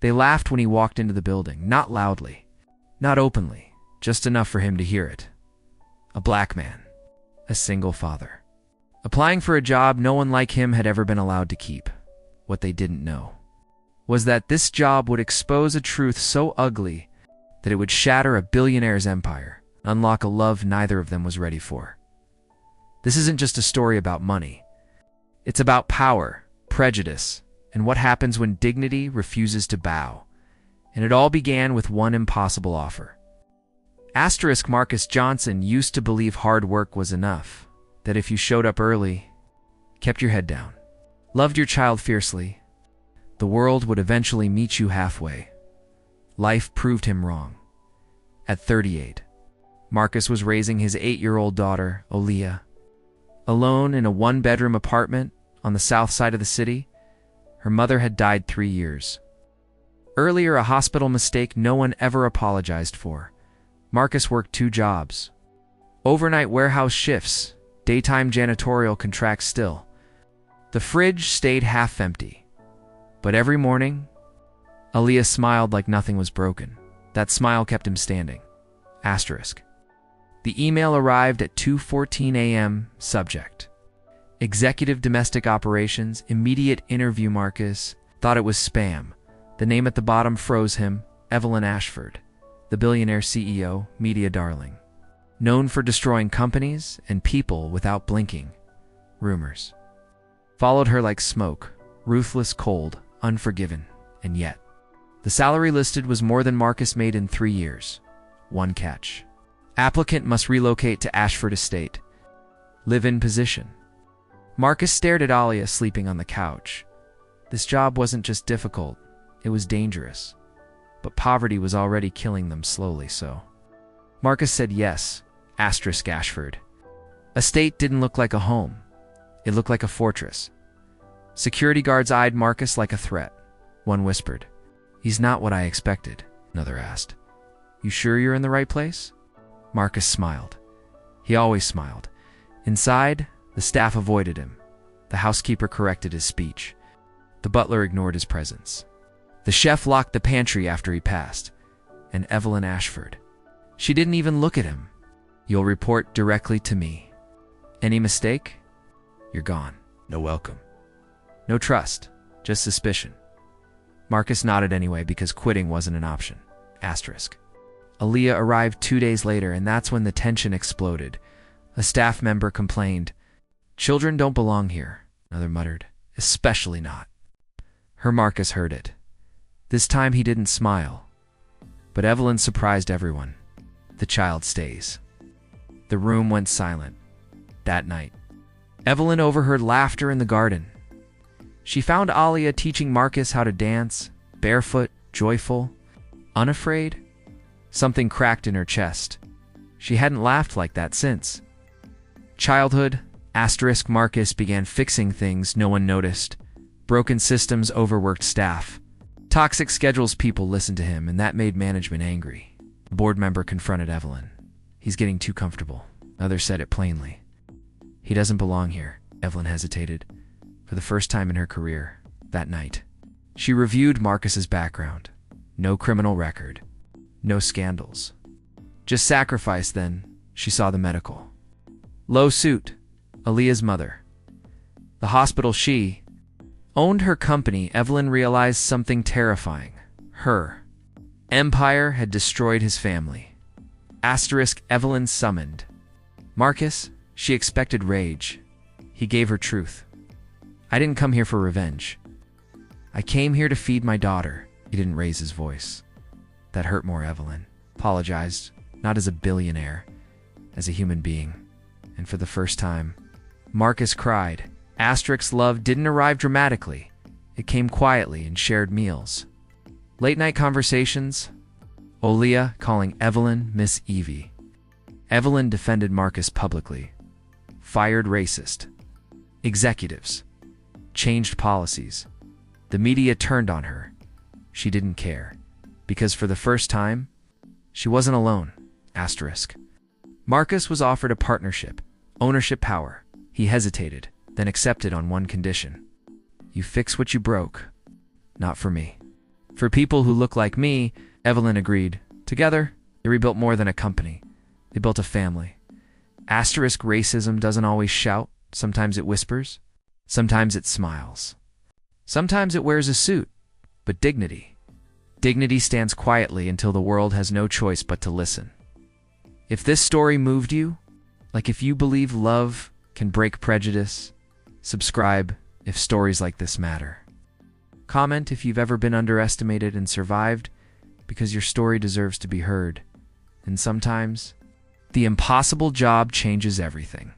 They laughed when he walked into the building, not loudly, not openly, just enough for him to hear it. A black man, a single father, applying for a job no one like him had ever been allowed to keep. What they didn't know was that this job would expose a truth so ugly that it would shatter a billionaire's empire, unlock a love neither of them was ready for. This isn't just a story about money. It's about power, prejudice, and what happens when dignity refuses to bow. And it all began with one impossible offer. Marcus Johnson used to believe hard work was enough, that if you showed up early, kept your head down, loved your child fiercely, the world would eventually meet you halfway. Life proved him wrong. At 38, Marcus was raising his 8-year-old daughter, Aaliyah, alone in a one-bedroom apartment on the south side of the city. Her mother had died 3 years earlier, a hospital mistake no one ever apologized for. Marcus worked 2 jobs, overnight warehouse shifts, daytime janitorial contracts still. The fridge stayed half empty, but every morning, Aaliyah smiled like nothing was broken. That smile kept him standing. The email arrived at 2:14 a.m. Subject: Executive Domestic Operations, immediate interview. Marcus thought it was spam. The name at the bottom froze him. Evelyn Ashford, the billionaire CEO, media darling, known for destroying companies and people without blinking. Rumors followed her like smoke, ruthless, cold, unforgiving, and yet the salary listed was more than Marcus made in 3 years. One catch: applicant must relocate to Ashford Estate. Live-in position. Marcus stared at Aaliyah sleeping on the couch. This job wasn't just difficult, it was dangerous. But poverty was already killing them slowly, so Marcus said yes. Ashford Estate didn't look like a home. It looked like a fortress. Security guards eyed Marcus like a threat. One whispered, "He's not what I expected." Another asked, "You sure you're in the right place?" Marcus smiled. He always smiled. Inside, the staff avoided him. The housekeeper corrected his speech. The butler ignored his presence. The chef locked the pantry after he passed. And Evelyn Ashford, she didn't even look at him. "You'll report directly to me. Any mistake? You're gone. No welcome. No trust, just suspicion." Marcus nodded anyway because quitting wasn't an option. Aaliyah arrived 2 days later, and that's when the tension exploded. A staff member complained, "Children don't belong here." Another muttered, "Especially not." Marcus heard it. This time he didn't smile. But Evelyn surprised everyone. "The child stays." The room went silent. That night, Evelyn overheard laughter in the garden. She found Aaliyah teaching Marcus how to dance, barefoot, joyful, unafraid. Something cracked in her chest. She hadn't laughed like that since childhood. Marcus began fixing things no one noticed. Broken systems, overworked staff, toxic schedules. People listened to him, and that made management angry. A board member confronted Evelyn. "He's getting too comfortable." Others said it plainly. "He doesn't belong here." Evelyn hesitated. For the first time in her career, that night, she reviewed Marcus's background. No criminal record. No scandals. Just sacrifice. Then she saw the medical. Low suit. Aaliyah's mother. The hospital she owned. Her company. Evelyn realized something terrifying. Her empire had destroyed his family. Evelyn summoned Marcus. She expected rage. He gave her truth. "I didn't come here for revenge. I came here to feed my daughter." He didn't raise his voice. That hurt more. Evelyn apologized, not as a billionaire, as a human being. And for the first time, Marcus cried. Love didn't arrive dramatically. It came quietly in shared meals. Late night conversations. Aaliyah calling Evelyn Miss Evie. Evelyn defended Marcus publicly. Fired racist executives. Changed policies. The media turned on her. She didn't care. Because for the first time, she wasn't alone. Marcus was offered a partnership, ownership power. He hesitated, then accepted on one condition. "You fix what you broke. Not for me." For people who look like me, Evelyn agreed. Together, they rebuilt more than a company. They built a family. Asterisk racism doesn't always shout. Sometimes it whispers. Sometimes it smiles. Sometimes it wears a suit. But dignity. Dignity stands quietly until the world has no choice but to listen. If this story moved you, like if you believe love can break prejudice, subscribe if stories like this matter. Comment if you've ever been underestimated and survived, because your story deserves to be heard. And sometimes, the impossible job changes everything.